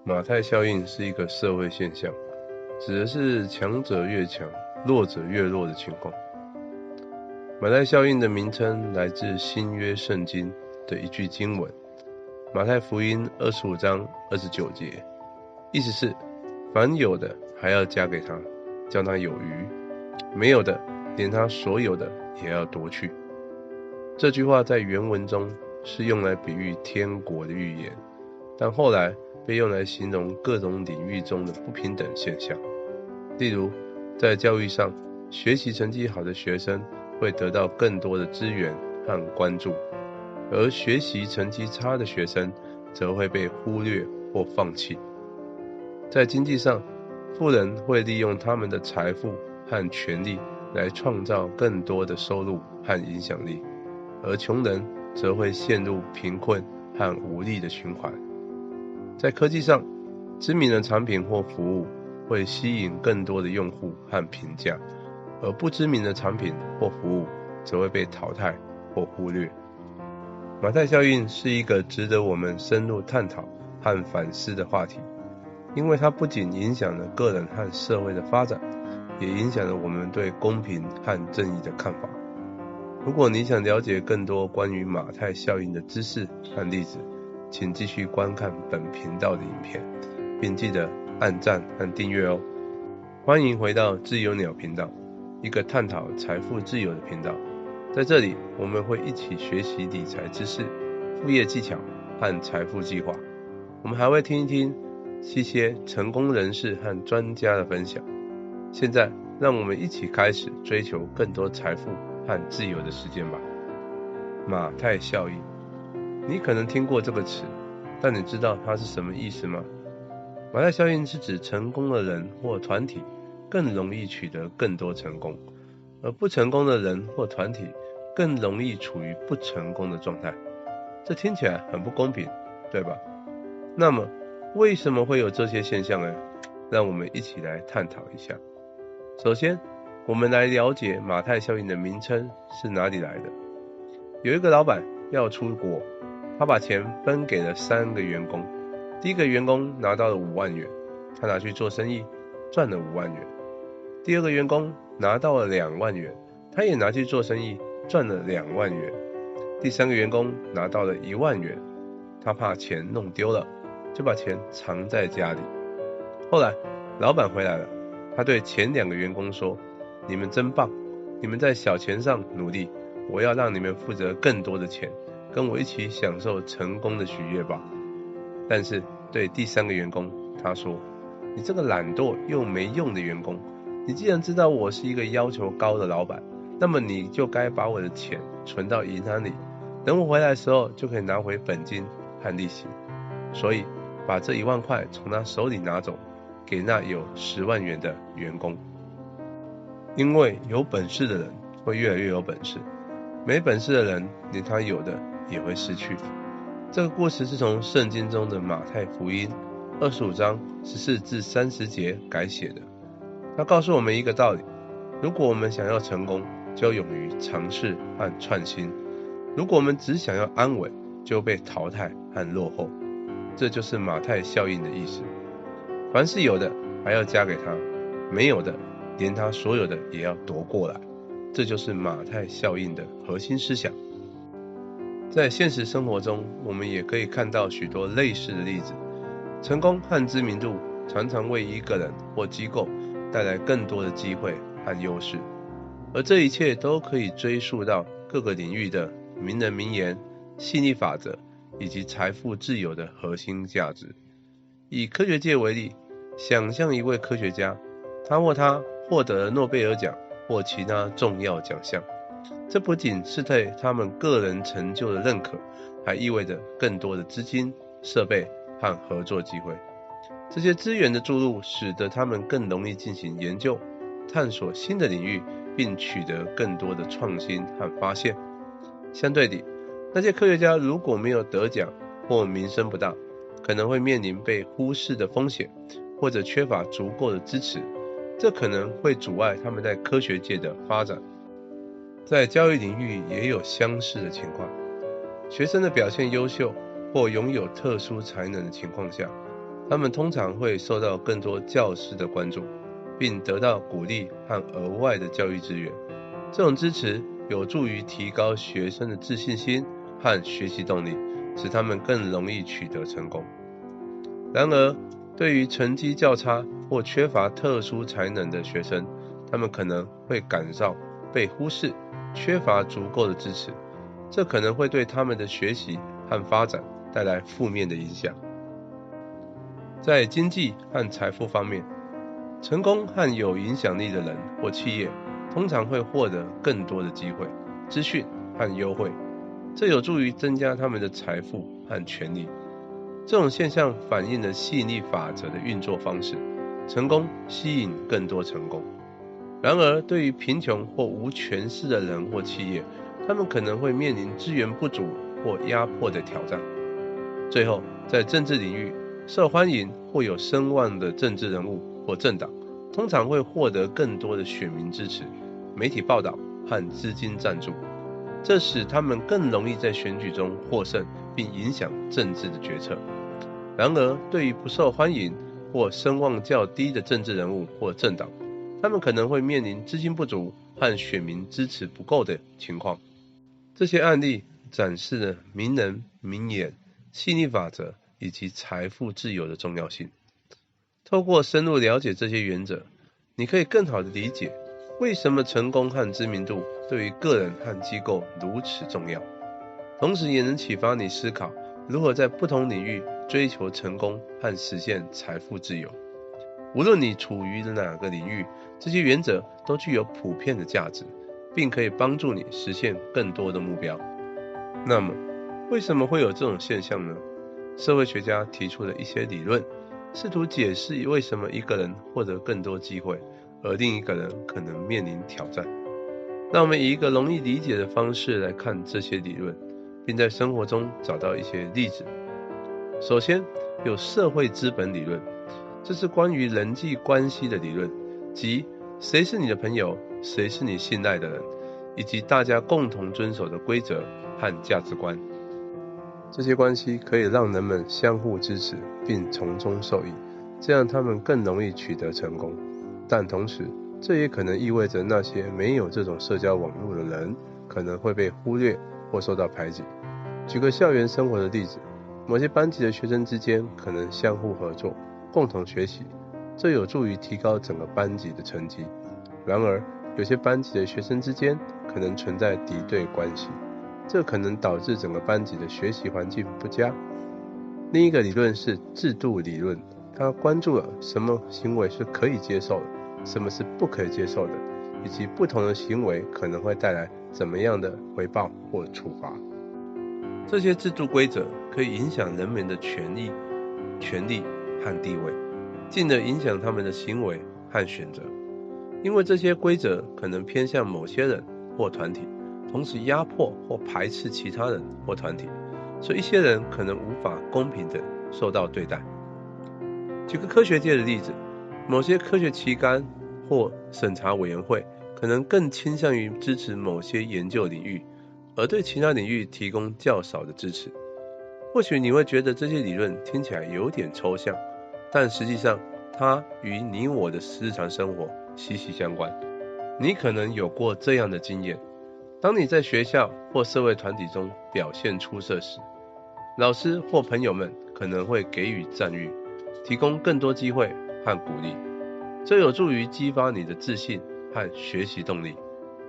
马太效应是一个社会现象，指的是强者越强，弱者越弱的情况。马太效应的名称来自新约圣经的一句经文，马太福音25章29节，意思是凡有的还要加给他，叫他有余；没有的，连他所有的也要夺去。这句话在原文中是用来比喻天国的预言，但后来被用来形容各种领域中的不平等现象。例如，在教育上，学习成绩好的学生会得到更多的资源和关注，而学习成绩差的学生则会被忽略或放弃。在经济上，富人会利用他们的财富和权力来创造更多的收入和影响力，而穷人则会陷入贫困和无力的循环。在科技上，知名的产品或服务会吸引更多的用户和评价，而不知名的产品或服务则会被淘汰或忽略。马太效应是一个值得我们深入探讨和反思的话题，因为它不仅影响了个人和社会的发展，也影响了我们对公平和正义的看法。如果你想了解更多关于马太效应的知识和例子，请继续观看本频道的影片，并记得按赞和订阅哦。欢迎回到自由鸟频道，一个探讨财富自由的频道。在这里，我们会一起学习理财知识、副业技巧和财富计划。我们还会听一听一些成功人士和专家的分享。现在，让我们一起开始追求更多财富和自由的时间吧。马太效应，你可能听过这个词，但你知道它是什么意思吗？马太效应是指成功的人或团体更容易取得更多成功，而不成功的人或团体更容易处于不成功的状态。这听起来很不公平，对吧？那么，为什么会有这些现象呢？让我们一起来探讨一下。首先，我们来了解马太效应的名称是哪里来的。有一个老板要出国，他把钱分给了3个员工。第一个员工拿到了5万元，他拿去做生意，赚了5万元。第二个员工拿到了2万元，他也拿去做生意，赚了2万元。第3个员工拿到了1万元，他怕钱弄丢了，就把钱藏在家里。后来，老板回来了，他对前2个员工说：“你们真棒，你们在小钱上努力，我要让你们负责更多的钱，跟我一起享受成功的喜悦吧。”但是对第3个员工，他说：“你这个懒惰又没用的员工，你既然知道我是一个要求高的老板，那么你就该把我的钱存到银行里，等我回来的时候就可以拿回本金和利息。所以把这1万块从他手里拿走，给那有10万元的员工。因为有本事的人会越来越有本事，没本事的人连他有的也会失去。”这个故事是从圣经中的马太福音25章14至30节改写的。它告诉我们一个道理：如果我们想要成功，就勇于尝试和创新；如果我们只想要安稳，就被淘汰和落后。这就是马太效应的意思。凡是有的还要加给他，没有的连他所有的也要夺过来。这就是马太效应的核心思想。在现实生活中，我们也可以看到许多类似的例子。成功和知名度常常为一个人或机构带来更多的机会和优势，而这一切都可以追溯到各个领域的名人名言、吸引力法则以及财富自由的核心价值。以科学界为例，想象一位科学家，他获得了诺贝尔奖或其他重要奖项。这不仅是对他们个人成就的认可，还意味着更多的资金、设备和合作机会。这些资源的注入，使得他们更容易进行研究，探索新的领域，并取得更多的创新和发现。相对地，那些科学家如果没有得奖或名声不大，可能会面临被忽视的风险，或者缺乏足够的支持，这可能会阻碍他们在科学界的发展。在教育领域也有相似的情况，学生的表现优秀或拥有特殊才能的情况下，他们通常会受到更多教师的关注，并得到鼓励和额外的教育资源。这种支持有助于提高学生的自信心和学习动力，使他们更容易取得成功。然而，对于成绩较差或缺乏特殊才能的学生，他们可能会感到被忽视，缺乏足够的支持，这可能会对他们的学习和发展带来负面的影响。在经济和财富方面，成功和有影响力的人或企业通常会获得更多的机会、资讯和优惠，这有助于增加他们的财富和权利。这种现象反映了吸引力法则的运作方式，成功吸引更多成功。然而，对于贫穷或无权势的人或企业，他们可能会面临资源不足或压迫的挑战。最后，在政治领域，受欢迎或有声望的政治人物或政党通常会获得更多的选民支持、媒体报道和资金赞助，这使他们更容易在选举中获胜并影响政治的决策。然而，对于不受欢迎或声望较低的政治人物或政党，他们可能会面临资金不足和选民支持不够的情况。这些案例展示了名人名言、吸引力法则以及财富自由的重要性。透过深入了解这些原则，你可以更好地理解为什么成功和知名度对于个人和机构如此重要，同时也能启发你思考如何在不同领域追求成功和实现财富自由。无论你处于哪个领域，这些原则都具有普遍的价值，并可以帮助你实现更多的目标。那么，为什么会有这种现象呢？社会学家提出了一些理论，试图解释为什么一个人获得更多机会，而另一个人可能面临挑战。让我们以一个容易理解的方式来看这些理论，并在生活中找到一些例子。首先，有社会资本理论，这是关于人际关系的理论，即谁是你的朋友，谁是你信赖的人，以及大家共同遵守的规则和价值观。这些关系可以让人们相互支持并从中受益，这样他们更容易取得成功。但同时，这也可能意味着那些没有这种社交网络的人可能会被忽略或受到排挤。举个校园生活的例子，某些班级的学生之间可能相互合作，共同学习，这有助于提高整个班级的成绩。然而，有些班级的学生之间可能存在敌对关系，这可能导致整个班级的学习环境不佳。另一个理论是制度理论，它关注了什么行为是可以接受的，什么是不可以接受的，以及不同的行为可能会带来怎么样的回报或处罚。这些制度规则可以影响人们的权利和地位，进而影响他们的行为和选择。因为这些规则可能偏向某些人或团体，同时压迫或排斥其他人或团体，所以一些人可能无法公平地受到对待。举个科学界的例子，某些科学期刊或审查委员会可能更倾向于支持某些研究领域，而对其他领域提供较少的支持。或许你会觉得这些理论听起来有点抽象，但实际上它与你我的日常生活息息相关。你可能有过这样的经验，当你在学校或社会团体中表现出色时，老师或朋友们可能会给予赞誉，提供更多机会和鼓励，这有助于激发你的自信和学习动力。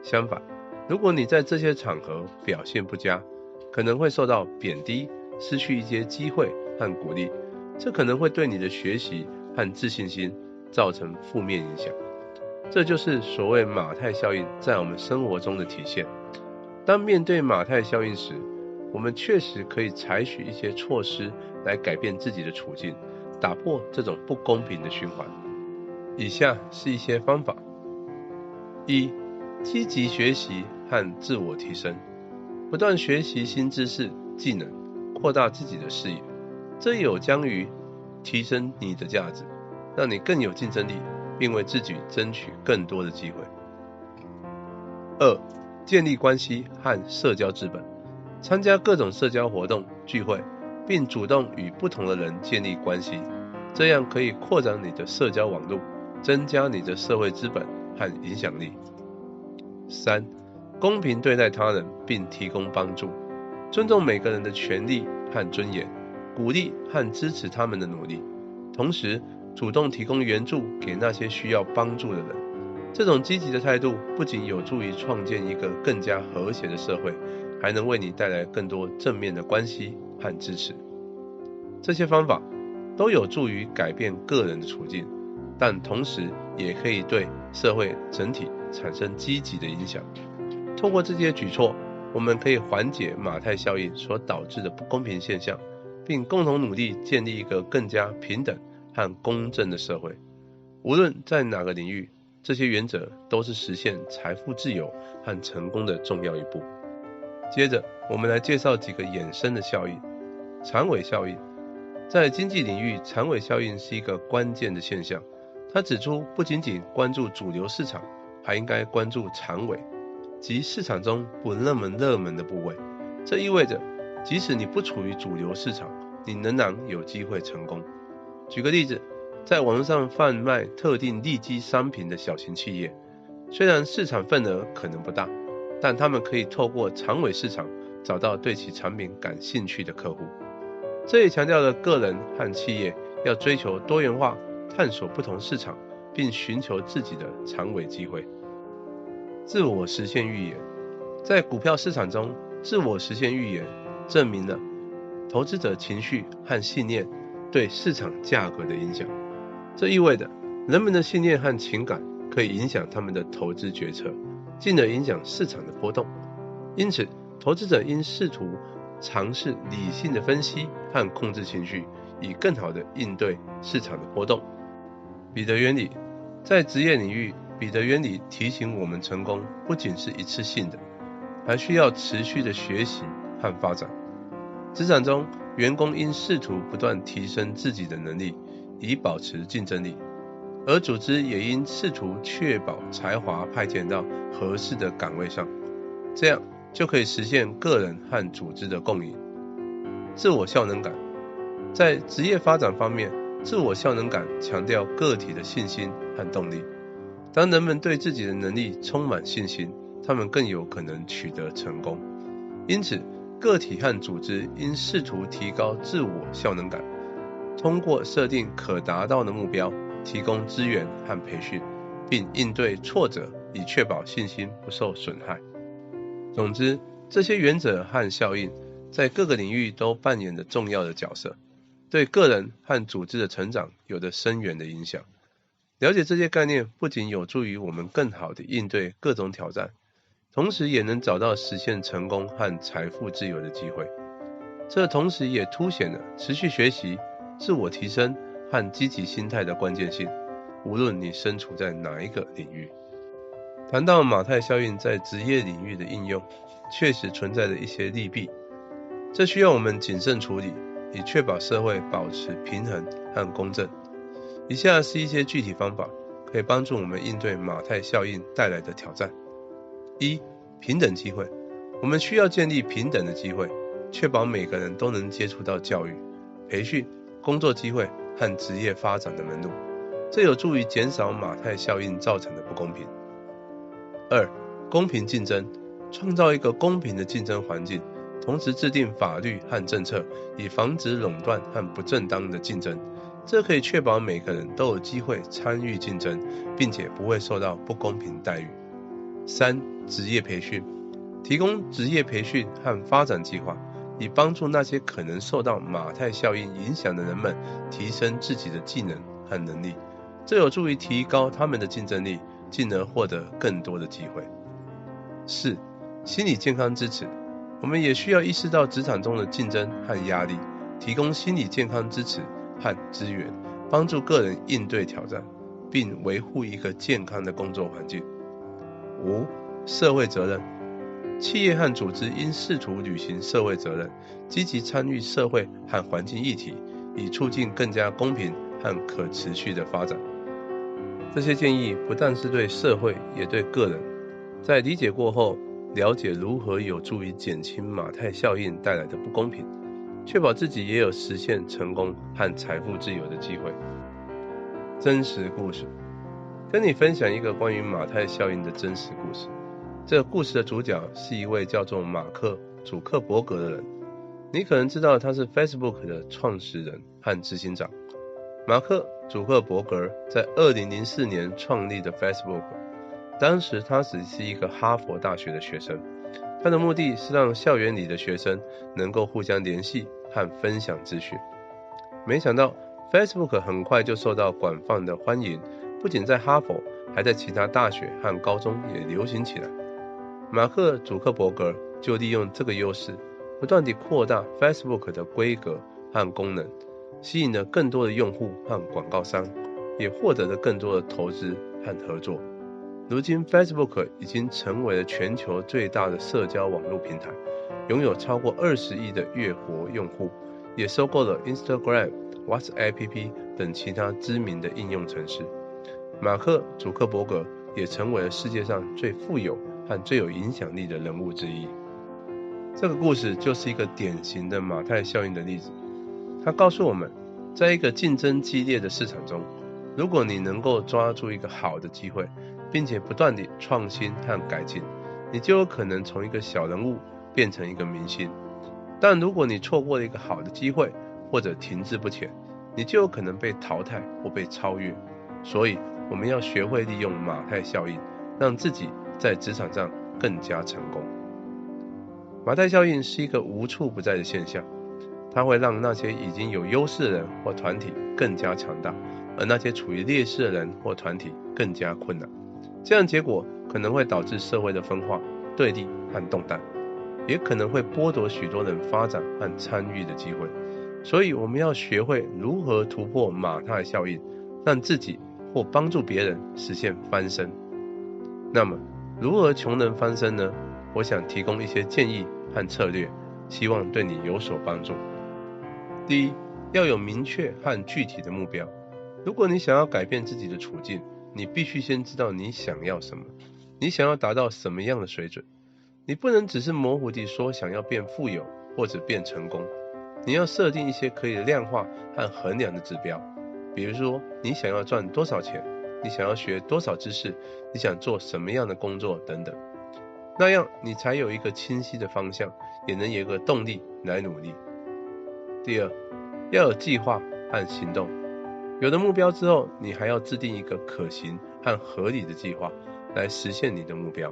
相反，如果你在这些场合表现不佳，可能会受到贬低，失去一些机会和鼓励，这可能会对你的学习和自信心造成负面影响。这就是所谓马太效应在我们生活中的体现。当面对马太效应时，我们确实可以采取一些措施来改变自己的处境，打破这种不公平的循环。以下是一些方法： 1. 积极学习和自我提升，不断学习新知识、技能，扩大自己的视野，这有将于提升你的价值，让你更有竞争力，并为自己争取更多的机会。 2. 建立关系和社交资本，参加各种社交活动聚会，并主动与不同的人建立关系，这样可以扩展你的社交网络，增加你的社会资本和影响力。3. 公平对待他人并提供帮助，尊重每个人的权利和尊严，鼓励和支持他们的努力，同时主动提供援助给那些需要帮助的人。这种积极的态度不仅有助于创建一个更加和谐的社会，还能为你带来更多正面的关系和支持。这些方法都有助于改变个人的处境，但同时也可以对社会整体产生积极的影响。透过这些举措，我们可以缓解马太效应所导致的不公平现象，并共同努力建立一个更加平等和公正的社会。无论在哪个领域，这些原则都是实现财富自由和成功的重要一步。接着，我们来介绍几个衍生的效应。长尾效应。在经济领域，长尾效应是一个关键的现象。它指出，不仅仅关注主流市场，还应该关注长尾，即市场中不那么热门的部位。这意味着，即使你不处于主流市场，你仍然有机会成功。举个例子，在网络上贩卖特定利基商品的小型企业，虽然市场份额可能不大，但他们可以透过长尾市场找到对其产品感兴趣的客户。这也强调了个人和企业要追求多元化，探索不同市场，并寻求自己的长尾机会。自我实现预言。在股票市场中，自我实现预言证明了投资者情绪和信念对市场价格的影响。这意味着人们的信念和情感可以影响他们的投资决策，进而影响市场的波动。因此，投资者应试图尝试理性的分析和控制情绪，以更好地应对市场的波动。彼得原理。在职业领域，彼得原理提醒我们，成功不仅是一次性的，还需要持续的学习和发展。职场中，员工应试图不断提升自己的能力，以保持竞争力，而组织也应试图确保才华派遣到合适的岗位上，这样就可以实现个人和组织的共赢。自我效能感。在职业发展方面，自我效能感强调个体的信心和动力。当人们对自己的能力充满信心，他们更有可能取得成功。因此，个体和组织应试图提高自我效能感，通过设定可达到的目标，提供资源和培训，并应对挫折，以确保信心不受损害。总之，这些原则和效应在各个领域都扮演着重要的角色，对个人和组织的成长有着深远的影响。了解这些概念不仅有助于我们更好地应对各种挑战，同时也能找到实现成功和财富自由的机会。这同时也凸显了持续学习、自我提升和积极心态的关键性，无论你身处在哪一个领域。谈到马太效应在职业领域的应用，确实存在着一些利弊，这需要我们谨慎处理，以确保社会保持平衡和公正。以下是一些具体方法，可以帮助我们应对马太效应带来的挑战。1. 平等机会。我们需要建立平等的机会，确保每个人都能接触到教育、培训、工作机会和职业发展的门路，这有助于减少马太效应造成的不公平。2. 公平竞争。创造一个公平的竞争环境，同时制定法律和政策，以防止垄断和不正当的竞争。这可以确保每个人都有机会参与竞争，并且不会受到不公平待遇。3. 职业培训。提供职业培训和发展计划，以帮助那些可能受到马太效应影响的人们提升自己的技能和能力，这有助于提高他们的竞争力，进而获得更多的机会。4. 心理健康支持。我们也需要意识到职场中的竞争和压力，提供心理健康支持和资源，帮助个人应对挑战，并维护一个健康的工作环境。5. 社会责任。企业和组织应试图履行社会责任，积极参与社会和环境议题，以促进更加公平和可持续的发展。这些建议不但是对社会，也对个人。在理解过后，了解如何有助于减轻马太效应带来的不公平，确保自己也有实现成功和财富自由的机会。真实故事，跟你分享一个关于马太效应的真实故事。这个故事的主角是一位叫做马克·祖克伯格的人。你可能知道他是 Facebook 的创始人和执行长。马克·祖克伯格在2004年创立的 Facebook， 当时他只是一个哈佛大学的学生。他的目的是让校园里的学生能够互相联系和分享资讯。没想到 Facebook 很快就受到广泛的欢迎，不仅在哈佛，还在其他大学和高中也流行起来。马克·祖克伯格就利用这个优势，不断地扩大 Facebook 的规格和功能，吸引了更多的用户和广告商，也获得了更多的投资和合作。如今 Facebook 已经成为了全球最大的社交网络平台，拥有超过20亿的月活用户，也收购了 Instagram、WhatsApp 等其他知名的应用程式。马克·祖克伯格也成为了世界上最富有和最有影响力的人物之一。这个故事就是一个典型的马太效应的例子。它告诉我们，在一个竞争激烈的市场中，如果你能够抓住一个好的机会，并且不断地创新和改进，你就有可能从一个小人物变成一个明星。但如果你错过了一个好的机会，或者停滞不前，你就有可能被淘汰或被超越。所以我们要学会利用马太效应，让自己在职场上更加成功。马太效应是一个无处不在的现象，它会让那些已经有优势的人或团体更加强大，而那些处于劣势的人或团体更加困难。这样结果可能会导致社会的分化、对立和动荡，也可能会剥夺许多人发展和参与的机会。所以我们要学会如何突破马太效应，让自己或帮助别人实现翻身。那么如何穷人翻身呢？我想提供一些建议和策略，希望对你有所帮助。第一，要有明确和具体的目标。如果你想要改变自己的处境，你必须先知道你想要什么，你想要达到什么样的水准。你不能只是模糊地说想要变富有或者变成功，你要设定一些可以量化和衡量的指标。比如说，你想要赚多少钱，你想要学多少知识，你想做什么样的工作等等。那样你才有一个清晰的方向，也能有一个动力来努力。第二，要有计划和行动。有了目标之后，你还要制定一个可行和合理的计划来实现你的目标。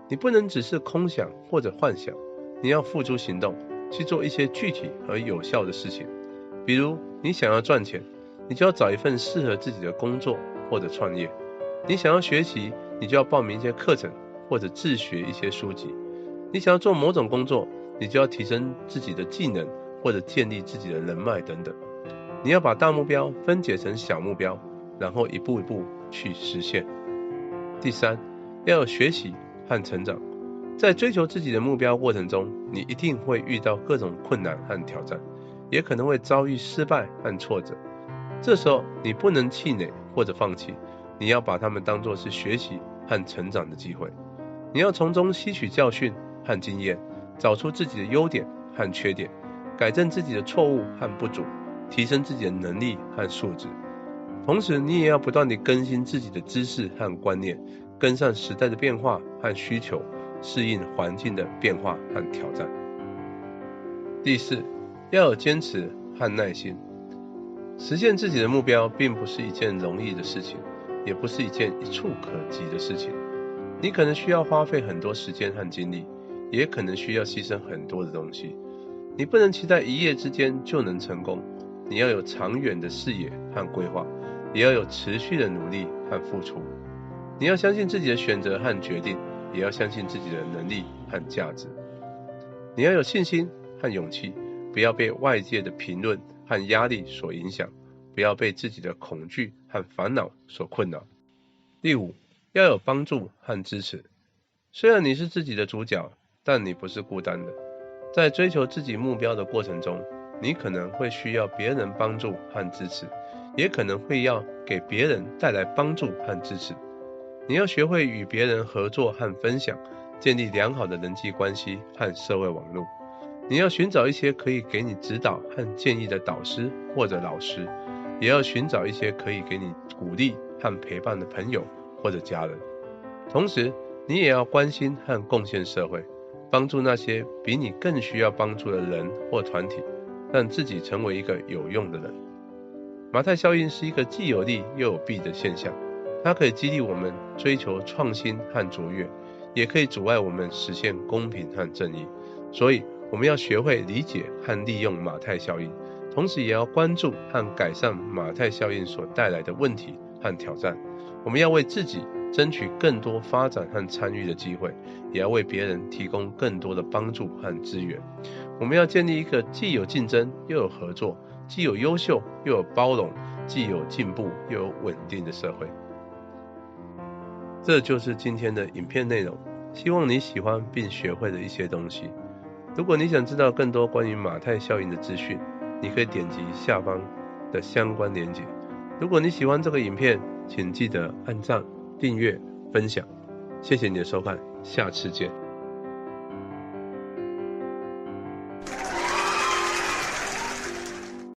你不能只是空想或者幻想，你要付诸行动，去做一些具体和有效的事情。比如你想要赚钱，你就要找一份适合自己的工作或者创业。你想要学习，你就要报名一些课程或者自学一些书籍。你想要做某种工作，你就要提升自己的技能或者建立自己的人脉等等。你要把大目标分解成小目标，然后一步一步去实现。第三，要有学习和成长。在追求自己的目标过程中，你一定会遇到各种困难和挑战，也可能会遭遇失败和挫折。这时候你不能气馁或者放弃，你要把它们当作是学习和成长的机会。你要从中吸取教训和经验，找出自己的优点和缺点，改正自己的错误和不足，提升自己的能力和素质。同时你也要不断地更新自己的知识和观念，跟上时代的变化和需求，适应环境的变化和挑战。第四，要有坚持和耐心。实现自己的目标并不是一件容易的事情，也不是一件一触可及的事情。你可能需要花费很多时间和精力，也可能需要牺牲很多的东西。你不能期待一夜之间就能成功，你要有长远的视野和规划，也要有持续的努力和付出。你要相信自己的选择和决定，也要相信自己的能力和价值。你要有信心和勇气，不要被外界的评论和压力所影响，不要被自己的恐惧和烦恼所困扰。第五，要有帮助和支持。虽然你是自己的主角，但你不是孤单的。在追求自己目标的过程中，你可能会需要别人帮助和支持，也可能会要给别人带来帮助和支持。你要学会与别人合作和分享，建立良好的人际关系和社会网络。你要寻找一些可以给你指导和建议的导师或者老师，也要寻找一些可以给你鼓励和陪伴的朋友或者家人。同时，你也要关心和贡献社会，帮助那些比你更需要帮助的人或团体，让自己成为一个有用的人。马太效应是一个既有利又有弊的现象，它可以激励我们追求创新和卓越，也可以阻碍我们实现公平和正义。所以我们要学会理解和利用马太效应，同时也要关注和改善马太效应所带来的问题和挑战。我们要为自己争取更多发展和参与的机会，也要为别人提供更多的帮助和资源。我们要建立一个既有竞争又有合作，既有优秀又有包容，既有进步又有稳定的社会。这就是今天的影片内容，希望你喜欢并学会了一些东西。如果你想知道更多关于马太效应的资讯，你可以点击下方的相关连结。如果你喜欢这个影片，请记得按赞、订阅、分享。谢谢你的收看，下次见。